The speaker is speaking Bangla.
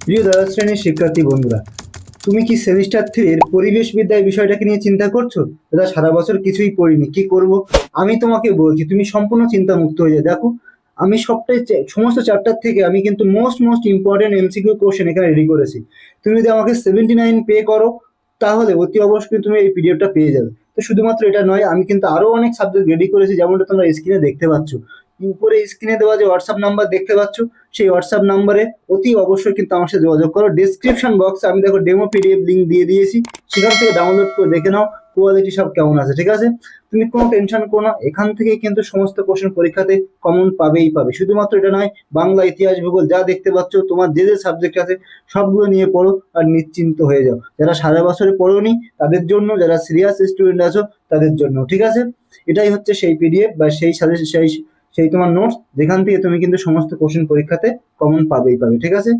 প্রিয় দ্বাদশ শ্রেণীর শিক্ষার্থী বন্ধুরা, তুমি কি সেমিস্টার 3 এর পরিবেশ বিদ্যায় বিষয়টাকে নিয়ে চিন্তা করছো? দাদা সারা বছর কিছুই পড়িনি, কি করব? আমি তোমাকে বলছি তুমি সম্পূর্ণ চিন্তামুক্ত হয়ে যাও। দেখো, আমি সমস্ত চ্যাপ্টার থেকে আমি কিন্তু most most important MCQ question এখানে রেডি করেছি। তুমি যদি আমাকে 79 পে করো, তাহলে অতি অবশ্যই তুমি এই পিডিএফটা পেয়ে যাবে। তো শুধুমাত্র এটা নয়, আমি কিন্তু আরো অনেক সাবজেক্ট রেডি করেছি, যেমনটা তোমরা স্ক্রিনে দেখতে পাচ্ছ। উপরে স্ক্রিনে দেওয়া যে হোয়াটসঅ্যাপ নাম্বার দেখতে পাচ্ছ, সেই হোয়াটসঅ্যাপ নাম্বারে অতি অবশ্যই কিন্তু আমার সাথে যোগাযোগ করো। ডিসক্রিপশন বক্সে আমি দেখো ডেমো পিডিএফ লিঙ্ক দিয়ে দিয়েছি, সেখান থেকে ডাউনলোড করে দেখে নাও কোয়ালিটি সব কেমন আছে। ঠিক আছে, তুমি কোনো টেনশন করো না, এখান থেকে কিন্তু সমস্ত কোশ্চেন পরীক্ষাতে কমন পাবেই পাবে। শুধুমাত্র এটা নয়, বাংলা, ইতিহাস, ভূগোল যা দেখতে পাচ্ছ, তোমার যে যে সাবজেক্ট আছে সবগুলো নিয়ে পড়ো আর নিশ্চিন্ত হয়ে যাও। যারা সারা বছরে পড়োনি তাদের জন্য, যারা সিরিয়াস স্টুডেন্ট আছো তাদের জন্য। ঠিক আছে, এটাই হচ্ছে সেই পিডিএফ বা সেই সেই সেই তোমার নোটস, যেখান থেকে তুমি কিন্তু সমস্ত কোশ্চেন পরীক্ষাতে কমন পাবেই পাবে। ঠিক আছে।